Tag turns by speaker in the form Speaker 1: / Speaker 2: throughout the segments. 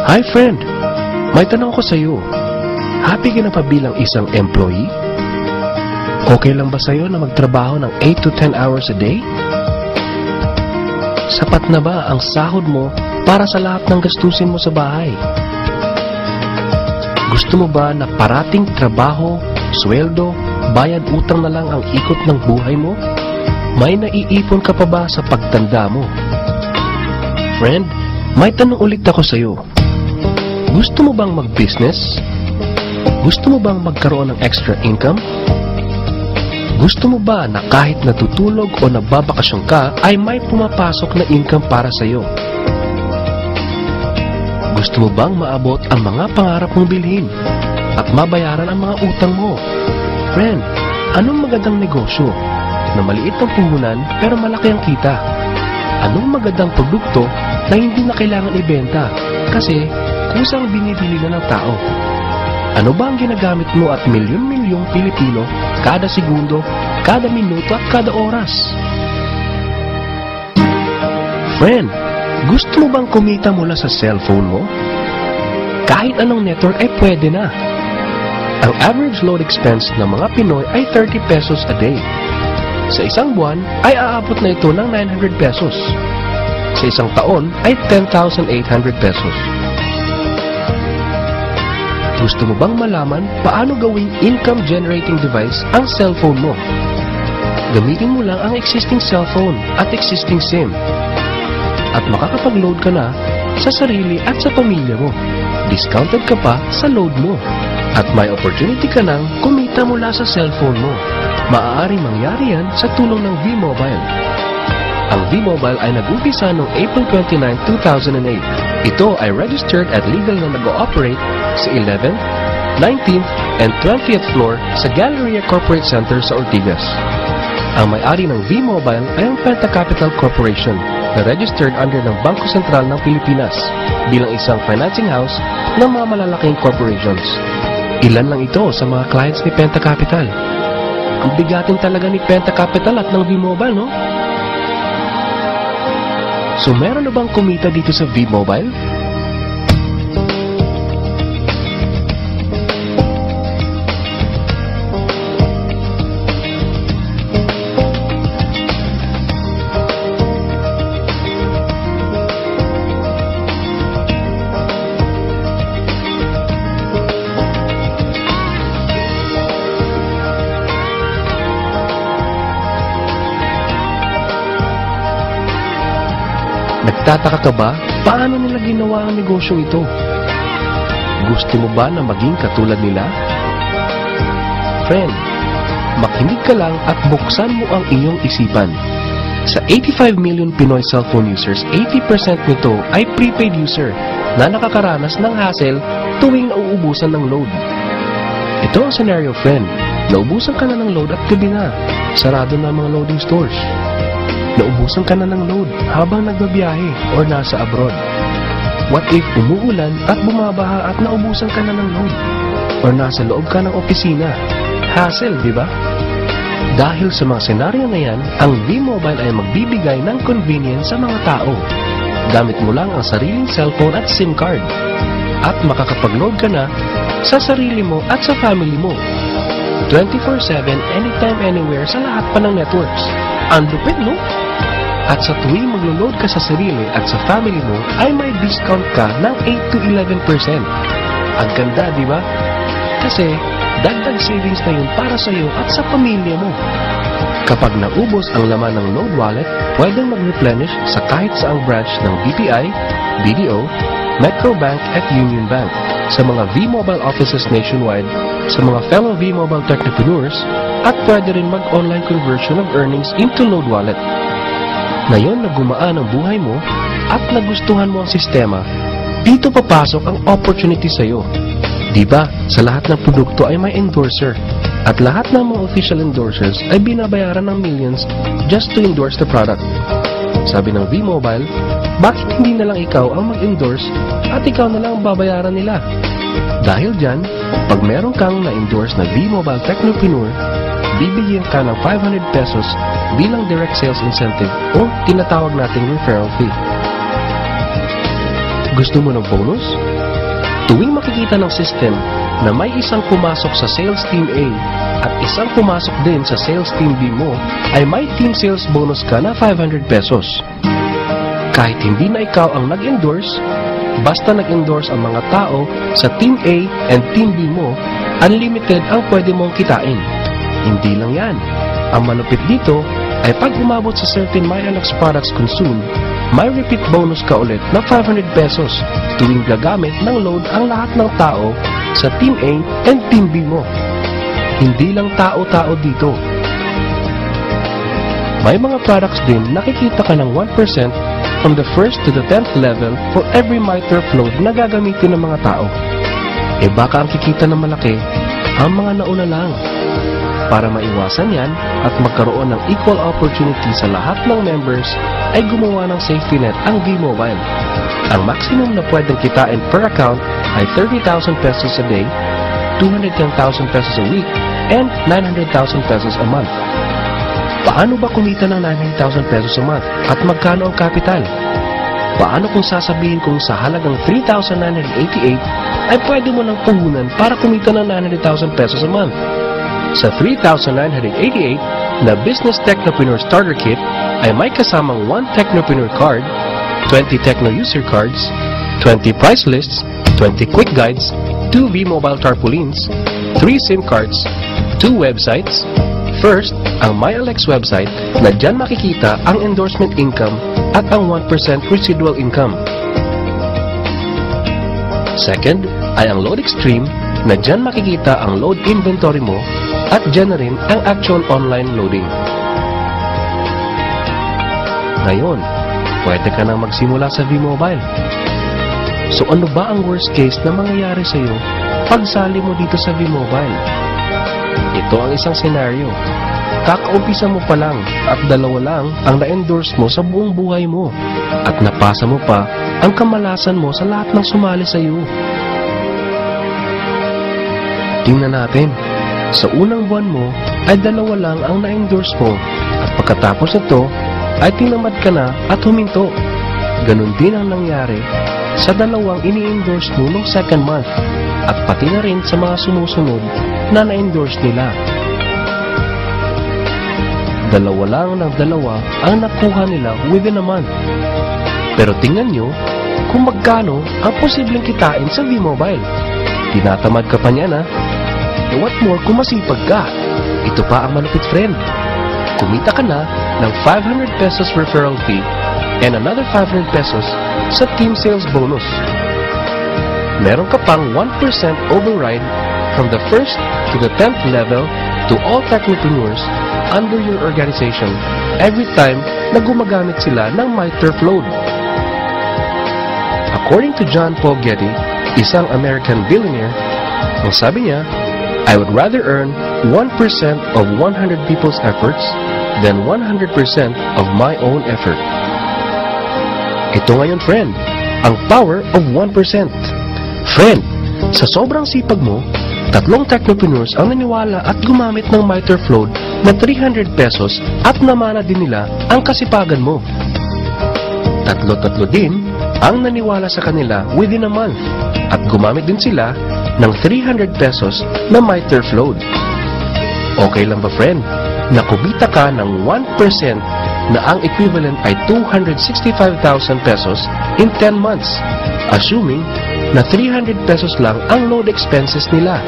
Speaker 1: Hi friend, may tanong ko sa iyo. Happy ka na pa bilang isang employee? Okay lang ba sa iyo na magtrabaho ng 8 to 10 hours a day? Sapat na ba ang sahod mo para sa lahat ng gastusin mo sa bahay? Gusto mo ba na parating trabaho, sweldo, bayad utang na lang ang ikot ng buhay mo? May naiipon ka pa ba sa pagtanda mo? Friend, may tanong ulit ako sa iyo. Gusto mo bang mag-business? Gusto mo bang magkaroon ng extra income? Gusto mo ba na kahit natutulog o nagbabakasyon ka ay may pumapasok na income para sa iyo? Gusto mo bang maabot ang mga pangarap mong bilhin at mabayaran ang mga utang mo? Friend, anong magandang negosyo na maliit ang puhunan pero malaki ang kita? Anong magandang produkto na hindi na kailangan ibenta kasi kusang binibili na ng tao? Ano ba ang ginagamit mo at milyon-milyong Pilipino kada segundo, kada minuto at kada oras? Friend, gusto mo bang kumita mula sa cellphone mo? Kahit anong network ay pwede na. Ang average load expense ng mga Pinoy ay 30 pesos a day. Sa isang buwan ay aabot na ito ng 900 pesos. Sa isang taon ay 10,800 pesos. Gusto mo bang malaman paano gawing income-generating device ang cellphone mo? Gamitin mo lang ang existing cellphone at existing SIM. At makakapag-load ka na sa sarili at sa pamilya mo. Discounted ka pa sa load mo. At may opportunity ka nang kumita mula sa cellphone mo. Maaaring mangyari yan sa tulong ng V-Mobile. Ang V-Mobile ay nag-umpisa noong April 29, 2008. Ito ay registered at legal na nag-ooperate sa 11th, 19th, and 20th floor sa Galleria Corporate Center sa Ortigas. Ang may-ari ng V-Mobile ay ang Penta Capital Corporation na registered under ng Bangko Sentral ng Pilipinas bilang isang financing house ng mga malalaking corporations. Ilan lang ito sa mga clients ni Penta Capital. Ang bigatin talaga ni Penta Capital at ng V-Mobile, no? So meron na bang kumita dito sa V-Mobile? Nagtataka ka ba? Paano nila ginawa ang negosyong ito? Gusto mo ba na maging katulad nila? Friend, makinig ka lang at buksan mo ang iyong isipan. Sa 85 million Pinoy cellphone users, 80% nito ay prepaid user na nakakaranas ng hassle tuwing nauubusan ng load. Ito ang scenario, friend. Naubusan ka na ng load at gabi na. Sarado na ang mga loading stores. Naubusan ka na ng load habang nagbabiyahe or nasa abroad. What if umuulan at bumabaha at naubusan ka na ng load? Or nasa loob ka ng opisina? Hassle, di ba? Dahil sa mga senaryo na yan, ang V-Mobile ay magbibigay ng convenience sa mga tao. Gamit mo lang ang sariling cellphone at SIM card. At makakapag-load ka na sa sarili mo at sa family mo. 24/7, anytime, anywhere sa lahat pa ng networks. Ang lupit, no? At sa tuwing maglo-load ka sa sarili at sa family mo, ay may discount ka ng 8 to 11%. Ang ganda, di ba? Kasi, dagdag savings na yun para sa iyo at sa pamilya mo. Kapag naubos ang laman ng load wallet, pwedeng mag-replenish sa kahit saang branch ng BPI, BDO, Metro Bank at Union Bank, sa mga V-Mobile offices nationwide, sa mga fellow V-Mobile technopreneurs, at pwede rin mag-online conversion of earnings into load wallet. Ngayon na gumaan ang buhay mo at nagustuhan mo ang sistema, dito papasok ang opportunity sa iyo. Diba, sa lahat ng produkto ay may endorser at lahat ng mga official endorsers ay binabayaran ng millions just to endorse the product. Sabi ng V-Mobile, bakit hindi na lang ikaw ang mag-endorse at ikaw na lang ang babayaran nila? Dahil dyan, pag meron kang na-endorse na V-Mobile technopreneur, bibigyan ka ng 500 pesos bilang direct sales incentive o tinatawag nating referral fee. Gusto mo ng bonus? Tuwing makikita ng system na may isang pumasok sa sales team A at isang pumasok din sa sales team B mo, ay may team sales bonus ka na 500 pesos. Kahit hindi na ikaw ang nag-endorse, basta nag-endorse ang mga tao sa team A and team B mo, unlimited ang pwede mong kitain. Hindi lang yan. Ang malupit dito ay pag umabot sa certain MyLX products consumed, may repeat bonus ka ulit na 500 pesos tuwing gagamit ng load ang lahat ng tao sa Team A and Team B mo. Hindi lang tao-tao dito. May mga products din nakikita ka ng 1% from the 1st to the 10th level for every MyTurf load na gagamitin ng mga tao. E baka ang kikita na malaki ang mga nauna lang. Para maiwasan yan at magkaroon ng equal opportunity sa lahat ng members, ay gumawa ng safety net ang V-Mobile. Ang maximum na pwedeng kitain per account ay 30,000 pesos a day, 210,000 pesos a week, and 900,000 pesos a month. Paano ba kumita ng 900,000 pesos a month at magkano ang capital? Paano kung sasabihin kong sa halagang 3,988 ay pwede mo lang puhunan para kumita ng 900,000 pesos a month? Sa 3,988 na Business Technopreneur Starter Kit ay may kasamang 1 Technopreneur Card, 20 Techno User Cards, 20 Price Lists, 20 Quick Guides, 2 V-Mobile Tarpaulins, 3 SIM Cards, 2 websites. First, ang MyLX website na dyan makikita ang endorsement income at ang 1% residual income. Second, ay ang Load Extreme na dyan makikita ang load inventory mo at dyan na rin ang actual online loading. Ngayon, pwede ka nang magsimula sa V-Mobile. So ano ba ang worst case na mangyayari sa iyo pagsali mo dito sa V-Mobile? Ito ang isang senaryo. Kakaumpisa mo pa lang at 2 lang ang na-endorse mo sa buong buhay mo at napasa mo pa ang kamalasan mo sa lahat ng sumali sa iyo. Tingnan natin. Sa unang buwan mo ay 2 lang ang na-endorse mo at pagkatapos nito ay tinamad ka na at huminto. Ganon din ang nangyari sa 2 ini-endorse mo noong second month at pati na rin sa mga sumusunod na na-endorse nila. 2 lang ng 2 ang nakuha nila within a month. Pero tingnan nyo kung magkano ang posibleng kitain sa V-Mobile. Tinatamad ka pa niya na. E what more kung masipag ka? Ito pa ang malupit, friend. Kumita ka na ng 500 pesos referral fee and another 500 pesos sa team sales bonus. Meron ka pang 1% override from the 1st to the 10th level to all technopreneurs under your organization every time na gumagamit sila ng MyTurf load. According to John Paul Getty, isang American billionaire, ang sabi niya, I would rather earn 1% of 100 people's efforts than 100% of my own effort. Ito ngayon, friend, ang power of 1%. Friend, sa sobrang sipag mo, 3 technopreneurs ang naniwala at gumamit ng MyTurf load na 300 pesos at namana din nila ang kasipagan mo. 3 din ang naniwala sa kanila within a month at gumamit din sila ng 300 pesos na MyTurf load. Okay lang ba, friend, na kumita ka ng 1% na ang equivalent ay 265,000 pesos in 10 months, assuming na 300 pesos lang ang load expenses nila?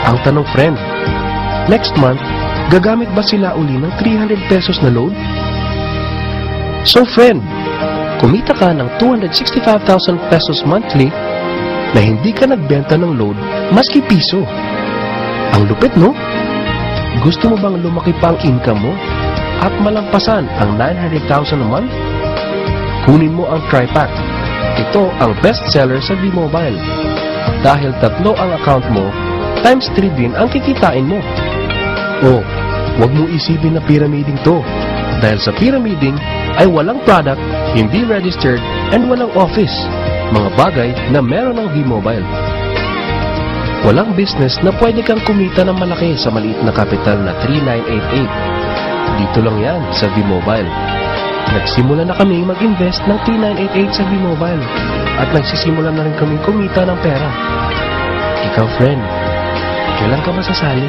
Speaker 1: Ang tanong, friend, next month, gagamit ba sila uli ng 300 pesos na load? So, friend, kumita ka ng 265,000 pesos monthly na hindi ka nagbenta ng load maski piso. Ang lupit, no? Gusto mo bang lumaki pa ang income mo at malampasan ang 900,000 a month? Kunin mo ang TriPack. Ito ang best seller sa V-Mobile. Dahil 3 ang account mo, times 3 din ang kikitain mo. Oh, wag mo isipin na pyramiding to. Dahil sa pyramiding ay walang product, hindi registered, and walang office. Mga bagay na meron ng V-Mobile. Walang business na pwede kang kumita ng malaki sa maliit na kapital na 3,988. Dito lang yan sa V-Mobile. Nagsimula na kami mag-invest ng 3,988 sa V-Mobile. at nagsisimula na rin kaming kumita ng pera. Ikaw, friend, kailan ka masasali?